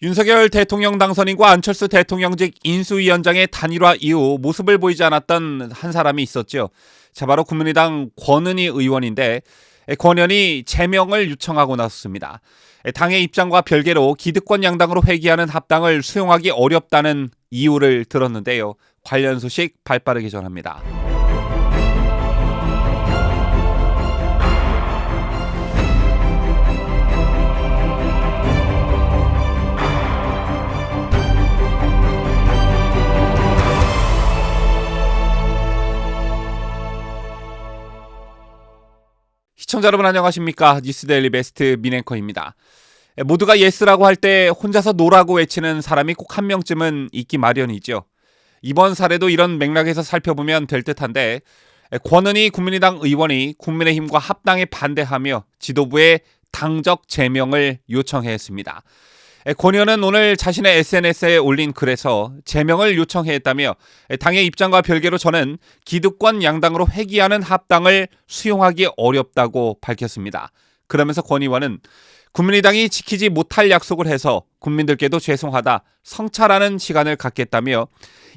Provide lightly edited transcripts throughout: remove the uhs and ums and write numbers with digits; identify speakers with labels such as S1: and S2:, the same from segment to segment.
S1: 윤석열 대통령 당선인과 안철수 대통령직 인수위원장의 단일화 이후 모습을 보이지 않았던 한 사람이 있었죠. 자, 바로 국민의당 권은희 의원인데 권 의원이 제명을 요청하고 나섰습니다. 당의 입장과 별개로 기득권 양당으로 회귀하는 합당을 수용하기 어렵다는 이유를 들었는데요. 관련 소식 발빠르게 전합니다. 시청자 여러분 안녕하십니까? 뉴스데일리 베스트 민앵커입니다. 모두가 예스라고 할 때 혼자서 노라고 외치는 사람이 꼭 한 명쯤은 있기 마련이죠. 이번 사례도 이런 맥락에서 살펴보면 될 듯한데 권은희 국민의당 의원이 국민의힘과 합당에 반대하며 지도부에 당적 제명을 요청했습니다. 권 의원은 오늘 자신의 SNS에 올린 글에서 제명을 요청했다며 당의 입장과 별개로 저는 기득권 양당으로 회귀하는 합당을 수용하기 어렵다고 밝혔습니다. 그러면서 권 의원은 국민의당이 지키지 못할 약속을 해서 국민들께도 죄송하다, 성찰하는 시간을 갖겠다며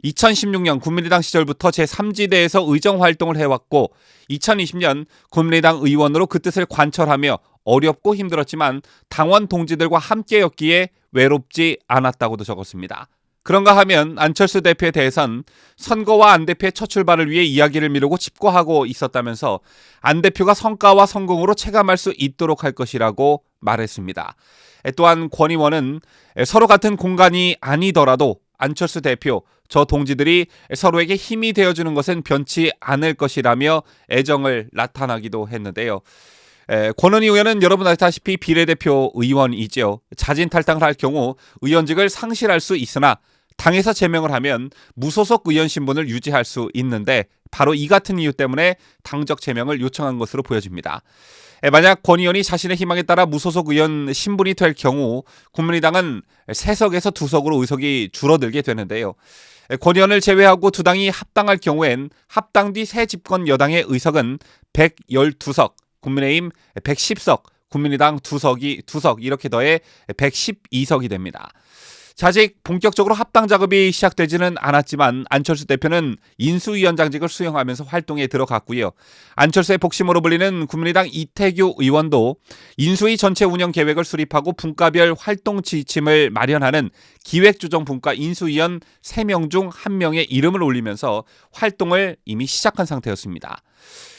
S1: 2016년 국민의당 시절부터 제3지대에서 의정활동을 해왔고 2020년 국민의당 의원으로 그 뜻을 관철하며 어렵고 힘들었지만 당원 동지들과 함께였기에 외롭지 않았다고도 적었습니다. 그런가 하면 안철수 대표에 대해선 선거와 안 대표의 첫 출발을 위해 이야기를 미루고 칩거하고 있었다면서 안 대표가 성과와 성공으로 체감할 수 있도록 할 것이라고 말했습니다. 또한 권 의원은 서로 같은 공간이 아니더라도 안철수 대표, 저 동지들이 서로에게 힘이 되어주는 것은 변치 않을 것이라며 애정을 나타나기도 했는데요. 권은희 의원은 여러분 아시다시피 비례대표 의원이죠. 자진 탈당을 할 경우 의원직을 상실할 수 있으나 당에서 제명을 하면 무소속 의원 신분을 유지할 수 있는데 바로 이 같은 이유 때문에 당적 제명을 요청한 것으로 보여집니다. 만약 권 의원이 자신의 희망에 따라 무소속 의원 신분이 될 경우 국민의당은 3석에서 2석으로 의석이 줄어들게 되는데요. 권 의원을 제외하고 두 당이 합당할 경우엔 합당 뒤 새 집권 여당의 의석은 112석, 국민의힘 110석, 국민의당 2석 이렇게 더해 112석이 됩니다. 자, 아직 본격적으로 합당 작업이 시작되지는 않았지만 안철수 대표는 인수위원장직을 수용하면서 활동에 들어갔고요. 안철수의 복심으로 불리는 국민의당 이태규 의원도 인수위 전체 운영 계획을 수립하고 분과별 활동 지침을 마련하는 기획조정분과 인수위원 3명 중 1명의 이름을 올리면서 활동을 이미 시작한 상태였습니다.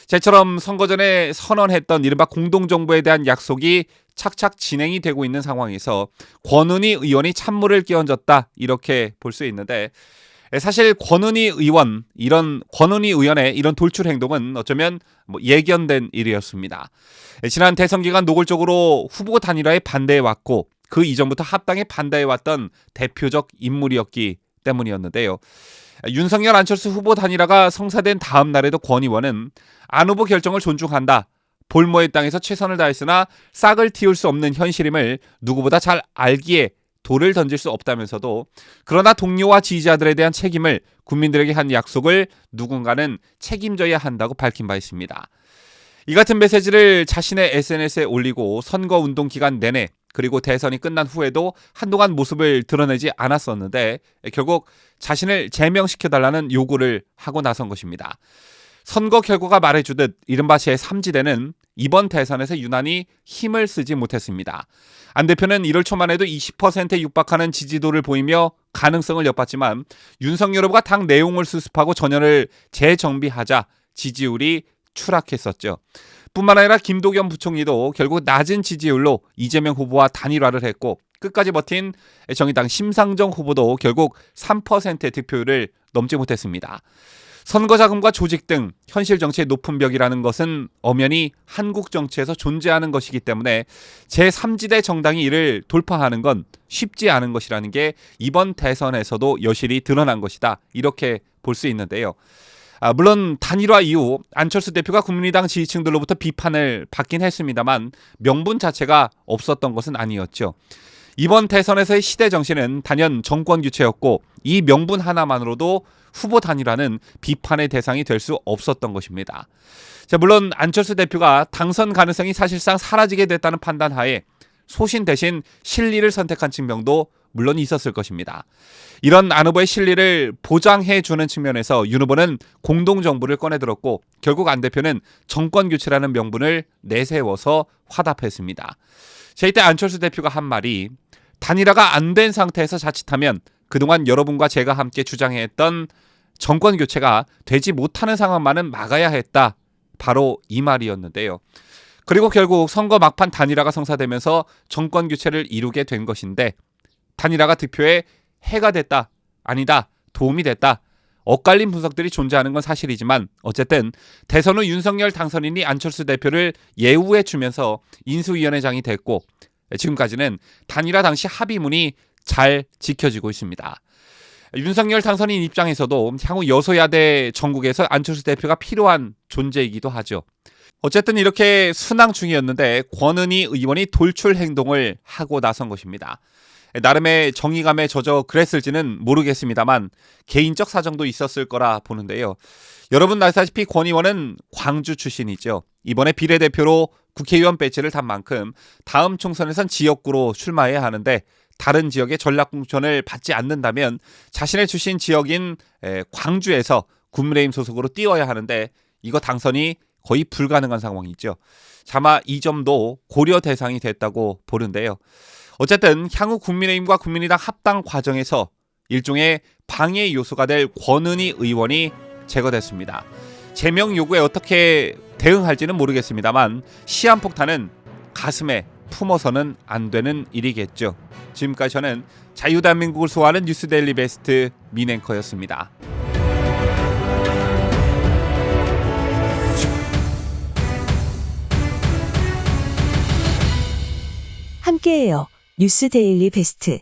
S1: 제처럼 선거 전에 선언했던 이른바 공동정부에 대한 약속이 착착 진행이 되고 있는 상황에서 권은희 의원이 찬물을 끼얹었다 이렇게 볼 수 있는데 사실 권은희 의원의 이런 돌출 행동은 어쩌면 예견된 일이었습니다. 지난 대선 기간 노골적으로 후보 단일화에 반대해왔고 그 이전부터 합당에 반대해왔던 대표적 인물이었기 때문이었는데요. 윤석열 안철수 후보 단일화가 성사된 다음 날에도 권 의원은 안 후보 결정을 존중한다. 볼모의 땅에서 최선을 다했으나 싹을 틔울 수 없는 현실임을 누구보다 잘 알기에 돌을 던질 수 없다면서도 그러나 동료와 지지자들에 대한 책임을 국민들에게 한 약속을 누군가는 책임져야 한다고 밝힌 바 있습니다. 이 같은 메시지를 자신의 SNS에 올리고 선거운동 기간 내내 그리고 대선이 끝난 후에도 한동안 모습을 드러내지 않았었는데 결국 자신을 제명시켜달라는 요구를 하고 나선 것입니다. 선거 결과가 말해주듯 이른바 제3지대는 이번 대선에서 유난히 힘을 쓰지 못했습니다. 안 대표는 1월 초만 해도 20%에 육박하는 지지도를 보이며 가능성을 엿봤지만 윤석열 후보가 당 내용을 수습하고 전열을 재정비하자 지지율이 추락했었죠. 뿐만 아니라 김도겸 부총리도 결국 낮은 지지율로 이재명 후보와 단일화를 했고 끝까지 버틴 정의당 심상정 후보도 결국 3%의 득표율을 넘지 못했습니다. 선거 자금과 조직 등 현실 정치의 높은 벽이라는 것은 엄연히 한국 정치에서 존재하는 것이기 때문에 제3지대 정당이 이를 돌파하는 건 쉽지 않은 것이라는 게 이번 대선에서도 여실히 드러난 것이다. 이렇게 볼 수 있는데요. 물론 단일화 이후 안철수 대표가 국민의당 지지층들로부터 비판을 받긴 했습니다만 명분 자체가 없었던 것은 아니었죠. 이번 대선에서의 시대 정신은 단연 정권 교체였고 이 명분 하나만으로도 후보 단일화는 비판의 대상이 될 수 없었던 것입니다. 자, 물론 안철수 대표가 당선 가능성이 사실상 사라지게 됐다는 판단하에 소신 대신 실리를 선택한 측면도 물론 있었을 것입니다. 이런 안 후보의 실리를 보장해주는 측면에서 윤 후보는 공동정부를 꺼내들었고 결국 안 대표는 정권교체라는 명분을 내세워서 화답했습니다. 이때 안철수 대표가 한 말이 단일화가 안 된 상태에서 자칫하면 그동안 여러분과 제가 함께 주장했던 정권교체가 되지 못하는 상황만은 막아야 했다. 바로 이 말이었는데요. 그리고 결국 선거 막판 단일화가 성사되면서 정권교체를 이루게 된 것인데 단일화가 득표에 해가 됐다, 아니다, 도움이 됐다. 엇갈린 분석들이 존재하는 건 사실이지만 어쨌든 대선 후 윤석열 당선인이 안철수 대표를 예우해 주면서 인수위원회장이 됐고 지금까지는 단일화 당시 합의문이 잘 지켜지고 있습니다. 윤석열 당선인 입장에서도 향후 여소야대 전국에서 안철수 대표가 필요한 존재이기도 하죠. 어쨌든 이렇게 순항 중이었는데 권은희 의원이 돌출 행동을 하고 나선 것입니다. 나름의 정의감에 젖어 그랬을지는 모르겠습니다만 개인적 사정도 있었을 거라 보는데요. 여러분 아시다시피 권 의원은 광주 출신이죠. 이번에 비례대표로 국회의원 배지를 단 만큼 다음 총선에선 지역구로 출마해야 하는데 다른 지역의 전략공천을 받지 않는다면 자신의 출신 지역인 광주에서 국민의힘 소속으로 뛰어야 하는데 이거 당선이 거의 불가능한 상황이죠. 차마 이 점도 고려 대상이 됐다고 보는데요. 어쨌든 향후 국민의힘과 국민의당 합당 과정에서 일종의 방해 요소가 될 권은희 의원이 제거됐습니다. 제명 요구에 어떻게 대응할지는 모르겠습니다만 시한폭탄은 가슴에 품어서는 안 되는 일이겠죠. 지금까지 저는 자유대한민국을 소화하는 뉴스데일리 베스트 민앵커였습니다.
S2: 함께해요. 뉴스데일리 베스트.